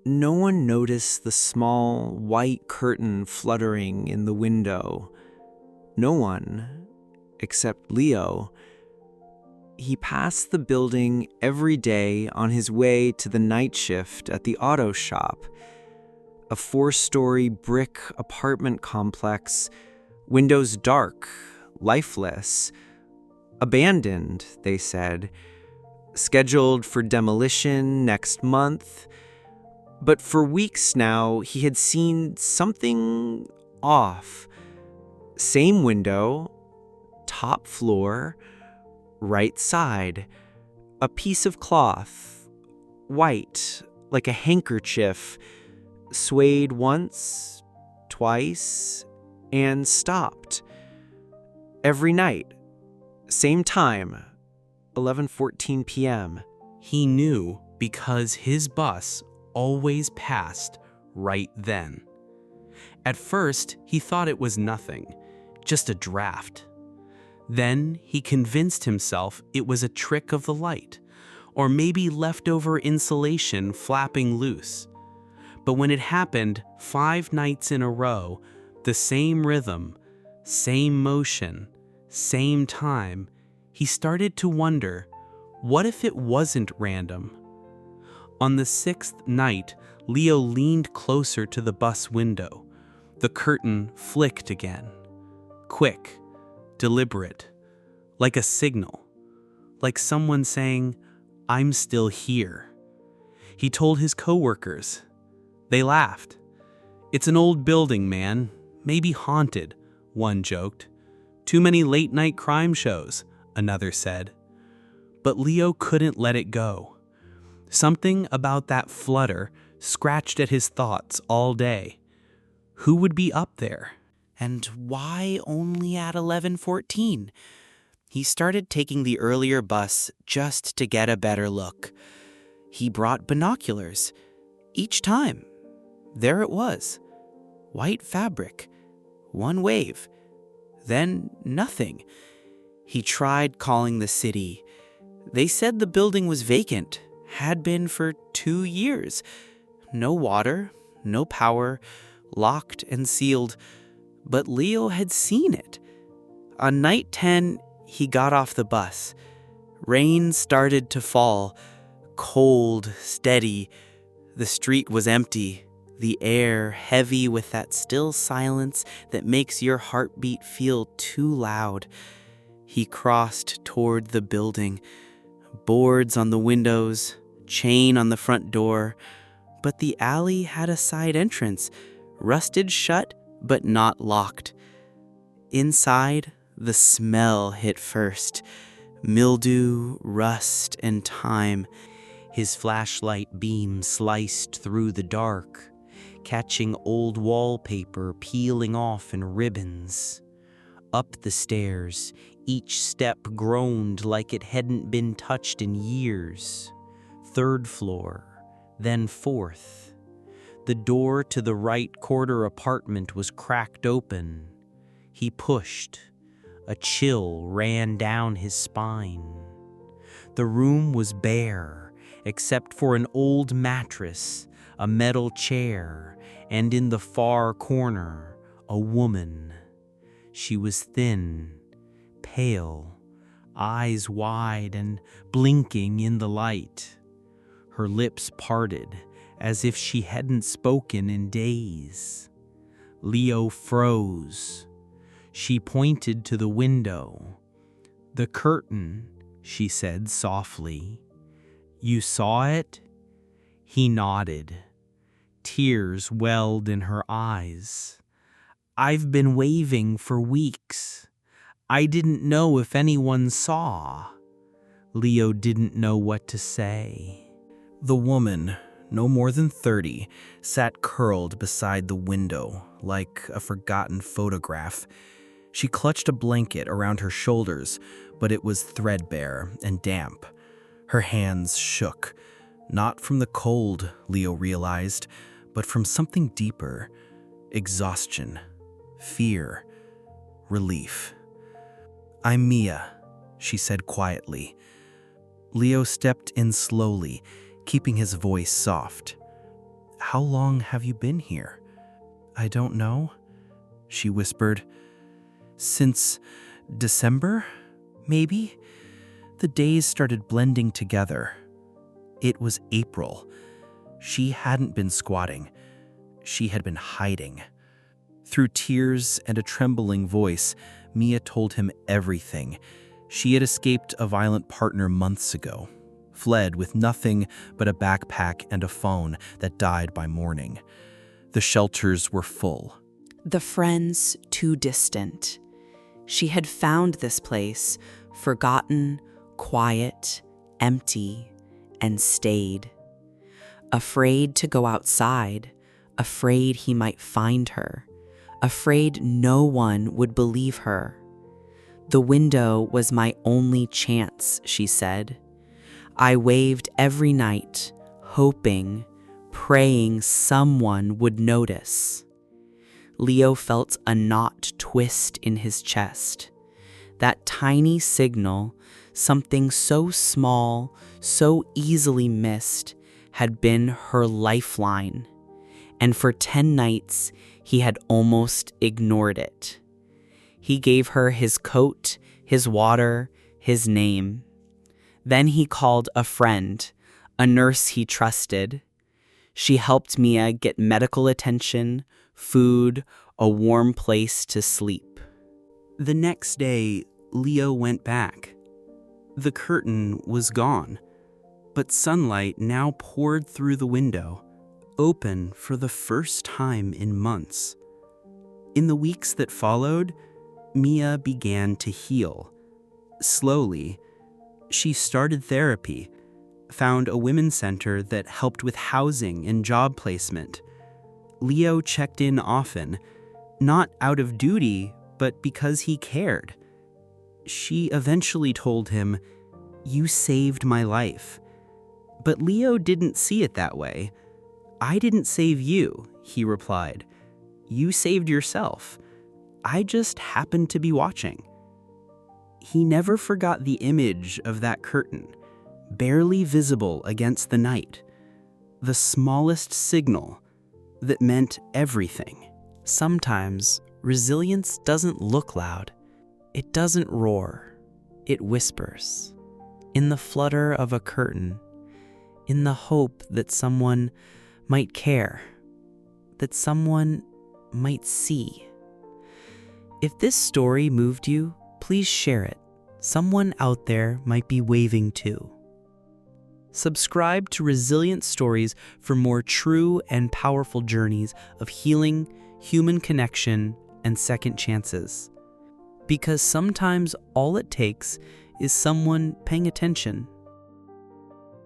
No one noticed the small white curtain fluttering in the window. No one, except Leo. He passed the building every day on his way to the night shift at the auto shop. A 4-story brick apartment complex, windows dark, lifeless, abandoned, they said, scheduled for demolition next month. But for weeks now, he had seen something off. Same window, top floor, right side, a piece of cloth, white, like a handkerchief, swayed once, twice, and stopped. Every night, same time, 11:14 p.m. He knew because his bus always passed right then. At first, he thought it was nothing, just a draft. Then he convinced himself it was a trick of the light, or maybe leftover insulation flapping loose. But when it happened 5 nights in a row, the same rhythm, same motion, same time, he started to wonder, what if it wasn't random? On the 6th night, Leo leaned closer to the bus window. The curtain flicked again. Quick, deliberate, like a signal, like someone saying, "I'm still here." He told his coworkers. They laughed. "It's an old building, man. Maybe haunted," one joked. "Too many late-night crime shows," another said. But Leo couldn't let it go. Something about that flutter scratched at his thoughts all day. Who would be up there? And why only at 11:14? He started taking the earlier bus just to get a better look. He brought binoculars. Each time, there it was. White fabric. One wave. Then nothing. He tried calling the city. They said the building was vacant. Had been for 2 years. No water, no power, locked and sealed. But Leo had seen it. On night 10, he got off the bus. Rain started to fall. Cold, steady. The street was empty. The air heavy with that still silence that makes your heartbeat feel too loud. He crossed toward the building. Boards on the windows, chain on the front door, but the alley had a side entrance, rusted shut but not locked. Inside, the smell hit first, mildew, rust, and time. His flashlight beam sliced through the dark, catching old wallpaper peeling off in ribbons. Up the stairs, each step groaned like it hadn't been touched in years. 3rd floor, then 4th. The door to the right quarter apartment was cracked open. He pushed. A chill ran down his spine. The room was bare, except for an old mattress, a metal chair, and in the far corner, a woman. She was thin, pale, eyes wide and blinking in the light. Her lips parted, as if she hadn't spoken in days. Leo froze. She pointed to the window. "The curtain," she said softly. "You saw it?" He nodded. Tears welled in her eyes. "I've been waving for weeks. I didn't know if anyone saw." Leo didn't know what to say. The woman, no more than 30, sat curled beside the window like a forgotten photograph. She clutched a blanket around her shoulders, but it was threadbare and damp. Her hands shook, not from the cold, Leo realized, but from something deeper: exhaustion, fear, relief. "I'm Mia," she said quietly. Leo stepped in slowly, keeping his voice soft. How long have you been here? I don't know, she whispered. Since December, maybe? The days started blending together. It was April. She hadn't been squatting. She had been hiding. Through tears and a trembling voice, Mia told him everything. She had escaped a violent partner months ago, fled with nothing but a backpack and a phone that died by morning. The shelters were full. The friends too distant. She had found this place, forgotten, quiet, empty, and stayed. Afraid to go outside, afraid he might find her, afraid no one would believe her. The window was my only chance, she said. I waved every night, hoping, praying someone would notice. Leo felt a knot twist in his chest. That tiny signal, something so small, so easily missed, had been her lifeline. And for 10 nights, he had almost ignored it. He gave her his coat, his water, his name. Then he called a friend, a nurse he trusted. She helped Mia get medical attention, food, a warm place to sleep. The next day, Leo went back. The curtain was gone, but sunlight now poured through the window, open for the first time in months. In the weeks that followed, Mia began to heal. Slowly, she started therapy, found a women's center that helped with housing and job placement. Leo checked in often, not out of duty, but because he cared. She eventually told him, "You saved my life." But Leo didn't see it that way. "I didn't save you," he replied. "You saved yourself. I just happened to be watching." He never forgot the image of that curtain, barely visible against the night, the smallest signal that meant everything. Sometimes resilience doesn't look loud. It doesn't roar. It whispers. In the flutter of a curtain, in the hope that someone might care, that someone might see. If this story moved you, please share it. Someone out there might be waving too. Subscribe to Resilient Stories for more true and powerful journeys of healing, human connection, and second chances. Because sometimes all it takes is someone paying attention.